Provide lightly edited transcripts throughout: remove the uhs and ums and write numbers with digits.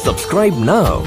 Subscribe now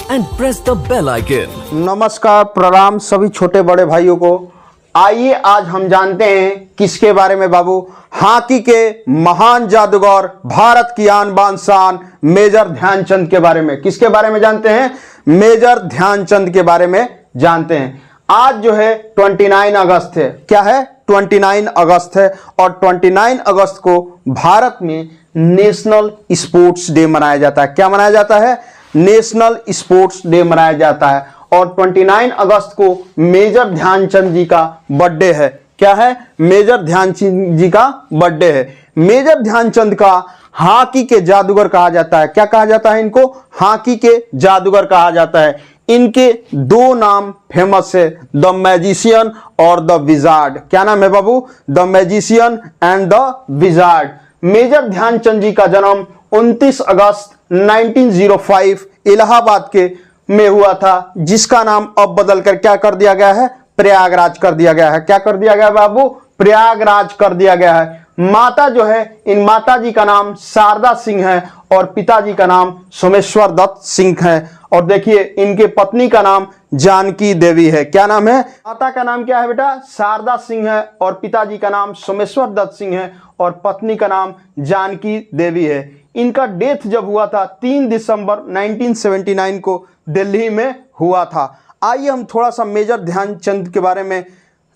and press the bell icon. नमस्कार, प्रणाम सभी छोटे बड़े भाइयों को। आइए आज हम जानते हैं किसके बारे में बाबू। हॉकी के महान जादूगर, भारत की आन बान शान मेजर ध्यानचंद के बारे में। किसके बारे में जानते हैं? मेजर ध्यानचंद के बारे में जानते हैं। आज जो है 29 अगस्त है। क्या है? 29 अगस्त है और 29 अगस्त को भारत में नेशनल स्पोर्ट्स डे मनाया जाता है। क्या मनाया जाता है? नेशनल स्पोर्ट्स डे मनाया जाता है। और 29 अगस्त को मेजर ध्यानचंद जी का बर्थडे है। क्या है? मेजर ध्यानचंद जी का बर्थडे है। मेजर ध्यानचंद का हॉकी के जादूगर कहा जाता है। क्या कहा जाता है इनको? हॉकी के जादूगर कहा जाता है। इनके दो नाम फेमस है, द मैजिशियन और द विजार्ड। क्या नाम है बाबू? The magician and the wizard. Major Dhyanchand ji का जन्म 29 अगस्त 1905 इलाहाबाद के में हुआ था, जिसका नाम अब बदलकर क्या कर दिया गया है? प्रयागराज कर दिया गया है। क्या कर दिया गया है बाबू? प्रयागराज कर दिया गया है। माता जो है, इन माता जी का नाम शारदा सिंह है और पिताजी का नाम सोमेश्वर दत्त सिंह है। और देखिए इनके पत्नी का नाम जानकी देवी है। क्या नाम है? माता का नाम क्या है बेटा? शारदा सिंह है और पिताजी का नाम सोमेश्वर दत्त सिंह है और पत्नी का नाम जानकी देवी है। इनका डेथ जब हुआ था 3 दिसंबर 1979 को दिल्ली में हुआ था। आइए हम थोड़ा सा मेजर ध्यानचंद के बारे में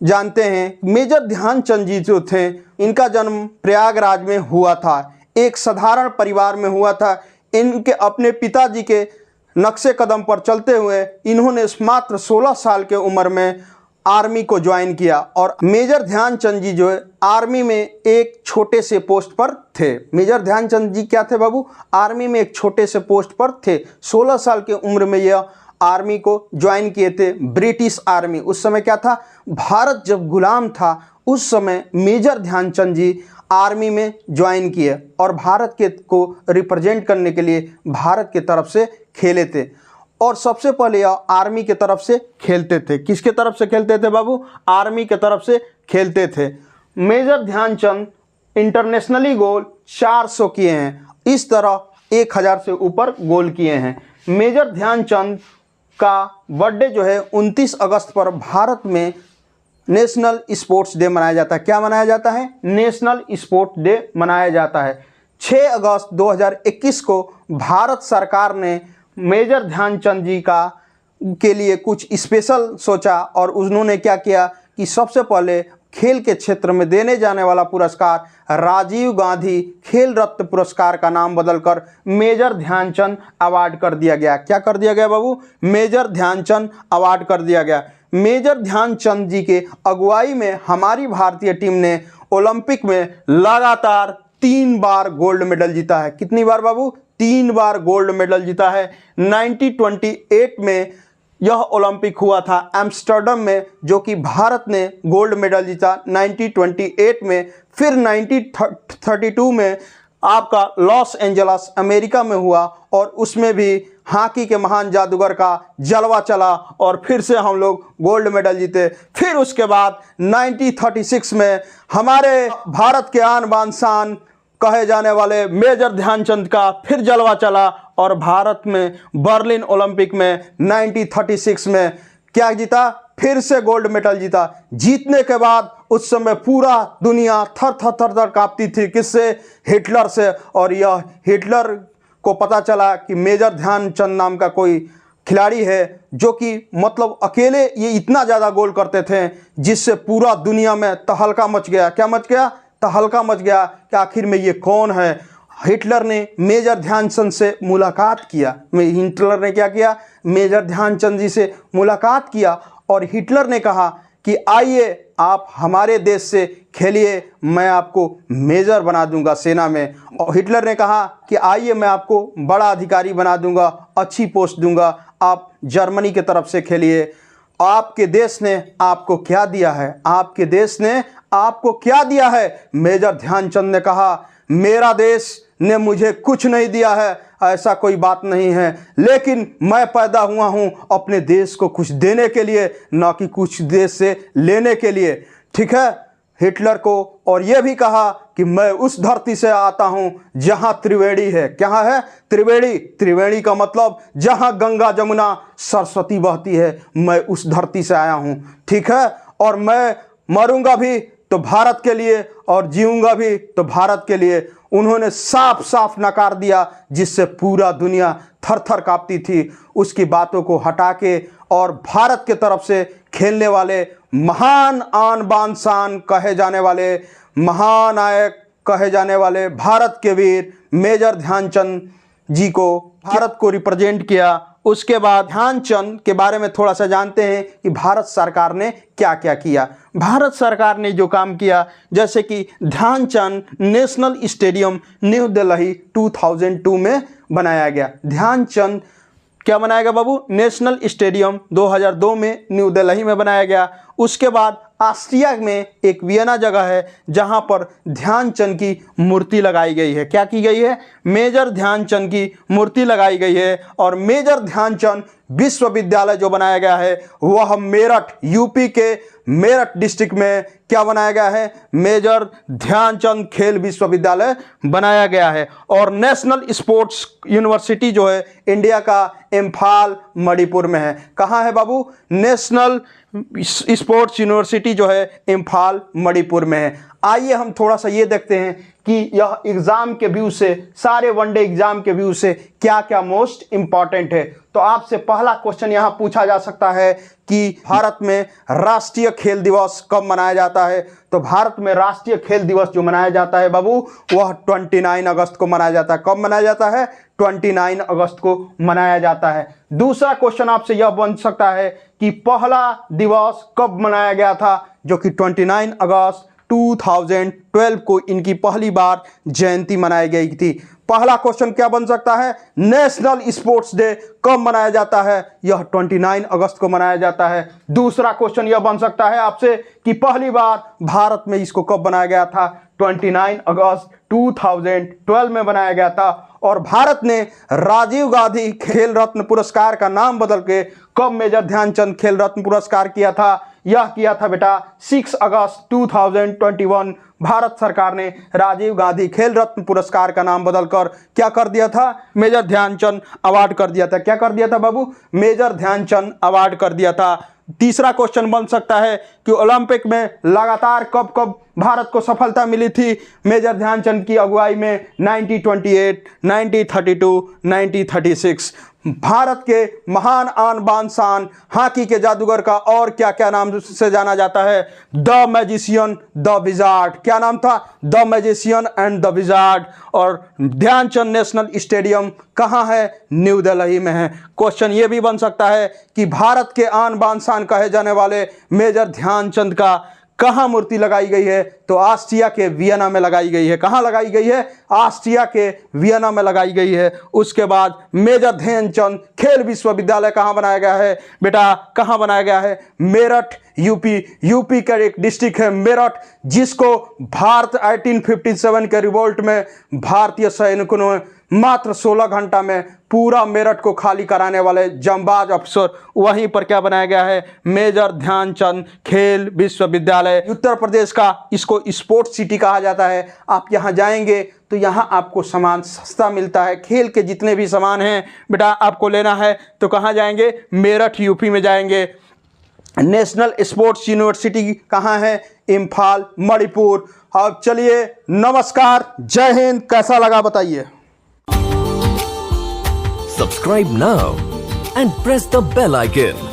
जानते हैं। मेजर ध्यानचंद जी जो थे, इनका जन्म प्रयागराज में हुआ था। एक साधारण परिवार में हुआ था। इनके अपने पिताजी के नक्शे कदम पर चलते हुए इन्होंने मात्र 16 साल के उम्र में आर्मी को ज्वाइन किया। और मेजर ध्यानचंद जी जो है आर्मी में एक छोटे से पोस्ट पर थे। मेजर ध्यानचंद जी क्या थे बाबू? आर्मी में एक छोटे से पोस्ट पर थे। 16 साल की उम्र में यह आर्मी को ज्वाइन किए थे, ब्रिटिश आर्मी। उस समय क्या था? भारत जब गुलाम था उस समय मेजर ध्यानचंद जी आर्मी में ज्वाइन किए और भारत के को रिप्रेजेंट करने के लिए भारत के तरफ से खेले थे। और सबसे पहले यह आर्मी के तरफ से खेलते थे। किसके तरफ से खेलते थे बाबू? आर्मी के तरफ से खेलते थे। मेजर ध्यानचंद इंटरनेशनली गोल 400 किए हैं। इस तरह 1000 से ऊपर गोल किए हैं। मेजर ध्यानचंद का बर्थडे जो है 29 अगस्त पर भारत में नेशनल स्पोर्ट्स डे मनाया जाता है। क्या मनाया जाता है? नेशनल स्पोर्ट्स डे मनाया जाता है। 6 अगस्त 2021 को भारत सरकार ने मेजर ध्यानचंद जी का के लिए कुछ स्पेशल सोचा और उन्होंने क्या किया कि सबसे पहले खेल के क्षेत्र में देने जाने वाला पुरस्कार राजीव गांधी खेल रत्न पुरस्कार का नाम बदलकर मेजर ध्यानचंद अवार्ड कर दिया गया। क्या कर दिया गया बाबू? मेजर ध्यानचंद अवार्ड कर दिया गया। मेजर ध्यानचंद जी के अगुवाई में हमारी भारतीय टीम ने ओलंपिक में लगातार 3 बार गोल्ड मेडल जीता है। कितनी बार बाबू? 3 बार गोल्ड मेडल जीता है। 1928 में यह ओलंपिक हुआ था एम्स्टर्डम में, जो कि भारत ने गोल्ड मेडल जीता 1928 में। फिर 1932 में आपका लॉस एंजल्स अमेरिका में हुआ और उसमें भी हॉकी के महान जादूगर का जलवा चला और फिर से हम लोग गोल्ड मेडल जीते। फिर उसके बाद 1936 में हमारे भारत के आन बान शान कहे जाने वाले मेजर ध्यानचंद का फिर जलवा चला और भारत में बर्लिन ओलंपिक में 1936 में क्या जीता? फिर से गोल्ड मेडल जीता। जीतने के बाद उस समय पूरा दुनिया थर थर थर थर कांपती थी। किससे? हिटलर से। और यह हिटलर को पता चला कि मेजर ध्यानचंद नाम का कोई खिलाड़ी है जो कि मतलब अकेले ये इतना ज़्यादा गोल करते थे जिससे पूरा दुनिया में तहलका मच गया। क्या मच गया? तहलका मच गया कि आखिर में ये कौन है। हिटलर ने मेजर ध्यानचंद से मुलाकात किया। हिटलर ने क्या किया? मेजर ध्यानचंद जी से मुलाकात किया और हिटलर ने कहा कि आइए आप हमारे देश से खेलिए, मैं आपको मेजर बना दूंगा सेना में। और हिटलर ने कहा कि आइए मैं आपको बड़ा अधिकारी बना दूंगा, अच्छी पोस्ट दूंगा, आप जर्मनी की तरफ से खेलिए। आपके देश ने आपको क्या दिया है? आपके देश ने आपको क्या दिया है? मेजर ध्यानचंद ने कहा मेरा देश ने मुझे कुछ नहीं दिया है, ऐसा कोई बात नहीं है, लेकिन मैं पैदा हुआ हूं अपने देश को कुछ देने के लिए, ना कि कुछ देश से लेने के लिए। ठीक है? हिटलर को और यह भी कहा कि मैं उस धरती से आता हूं जहां त्रिवेणी है। क्या है? त्रिवेणी। त्रिवेणी का मतलब जहां गंगा जमुना सरस्वती बहती है, मैं उस धरती से आया हूं। ठीक है, और मैं मरूंगा भी तो भारत के लिए और जीऊंगा भी तो भारत के लिए। उन्होंने साफ साफ नकार दिया, जिससे पूरा दुनिया थर थर कांपती थी। उसकी बातों को हटा के और भारत के तरफ से खेलने वाले महान आन बान शान कहे जाने वाले, महानायक कहे जाने वाले भारत के वीर मेजर ध्यानचंद जी को भारत को रिप्रेजेंट किया। उसके बाद ध्यानचंद के बारे में थोड़ा सा जानते हैं कि भारत सरकार ने क्या क्या किया। भारत सरकार ने जो काम किया, जैसे कि Dhyanchand national stadium New Delhi 2002 में बनाया गया। ध्यानचंद क्या बनाया गया बाबू? नेशनल स्टेडियम 2002 में न्यू दिल्ली में बनाया गया। उसके बाद ऑस्ट्रिया में एक वियना जगह है जहां पर ध्यानचंद की मूर्ति लगाई गई है। क्या की गई है? मेजर ध्यानचंद की मूर्ति लगाई गई है। और मेजर ध्यानचंद विश्वविद्यालय जो बनाया गया है वह मेरठ, यूपी के मेरठ डिस्ट्रिक्ट में क्या बनाया गया है? मेजर ध्यानचंद खेल विश्वविद्यालय बनाया गया है। और नेशनल स्पोर्ट्स यूनिवर्सिटी जो है इंडिया का इम्फाल मणिपुर में है। कहाँ है बाबू? नेशनल स्पोर्ट्स यूनिवर्सिटी जो है इम्फाल मणिपुर में है। आइए हम थोड़ा सा ये देखते हैं कि यह एग्जाम के व्यू से, सारे वनडे एग्जाम के व्यू से क्या क्या मोस्ट इंपॉर्टेंट है। तो आपसे पहला क्वेश्चन यहां पूछा जा सकता है कि भारत में राष्ट्रीय खेल दिवस कब मनाया जाता है? तो भारत में राष्ट्रीय खेल दिवस जो मनाया जाता है बाबू वह 29 अगस्त को मनाया जाता है। कब मनाया जाता है? 29 अगस्त को मनाया जाता है। दूसरा क्वेश्चन आपसे यह बन सकता है कि पहला दिवस कब मनाया गया था? जो कि 29 अगस्त 2012 को इनकी पहली बार जयंती मनाई गई थी। पहला क्वेश्चन क्या बन सकता है? नेशनल स्पोर्ट्स डे कब मनाया जाता है? यह 29 अगस्त को मनाया जाता है। दूसरा क्वेश्चन यह बन सकता है आपसे कि पहली बार भारत में इसको कब बनाया गया था? 29 अगस्त 2012 में बनाया गया था। और भारत ने राजीव गांधी खेल रत्न पुरस्कार का नाम बदल के कब मेजर ध्यानचंद खेल रत्न पुरस्कार किया था? यह किया था बेटा 6 अगस्त 2021। भारत सरकार ने राजीव गांधी खेल रत्न पुरस्कार का नाम बदलकर क्या कर दिया था? मेजर ध्यानचंद अवार्ड कर दिया था। क्या कर दिया था बाबू? मेजर ध्यानचंद अवार्ड कर दिया था। तीसरा क्वेश्चन बन सकता है कि ओलंपिक में लगातार कब कब भारत को सफलता मिली थी मेजर ध्यानचंद की अगुवाई में? 1928, 1932, 1936। भारत के महान आन बान शान हॉकी के जादूगर का और क्या क्या नाम से जाना जाता है? The magician, the wizard. क्या नाम था? The magician and the wizard. और ध्यानचंद नेशनल स्टेडियम कहाँ है? न्यू दिल्ली में है। क्वेश्चन ये भी बन सकता है कि भारत के आन बान शान कहे जाने वाले मेजर ध्यानचंद का कहाँ मूर्ति लगाई गई है? तो ऑस्ट्रिया के वियना में लगाई गई है। कहाँ लगाई गई है? ऑस्ट्रिया के वियना में लगाई गई है। उसके बाद मेजर ध्यानचंद खेल विश्वविद्यालय कहाँ बनाया गया है बेटा? कहाँ बनाया गया है? मेरठ, यूपी का एक डिस्ट्रिक्ट है मेरठ, जिसको भारत 1857 के रिवोल्ट में भारतीय सैनिकों ने मात्र 16 घंटा में पूरा मेरठ को खाली कराने वाले जंबाज अफसर, वहीं पर क्या बनाया गया है? मेजर ध्यानचंद खेल विश्वविद्यालय। उत्तर प्रदेश का इसको स्पोर्ट्स सिटी कहा जाता है। आप यहाँ जाएंगे तो यहाँ आपको सामान सस्ता मिलता है। खेल के जितने भी सामान हैं बेटा आपको लेना है तो कहाँ जाएंगे? मेरठ, यूपी में जाएंगे। नेशनल स्पोर्ट्स यूनिवर्सिटी कहाँ है? इम्फाल मणिपुर। अब चलिए, नमस्कार, जय हिंद। कैसा लगा बताइए। Subscribe now and press the bell icon.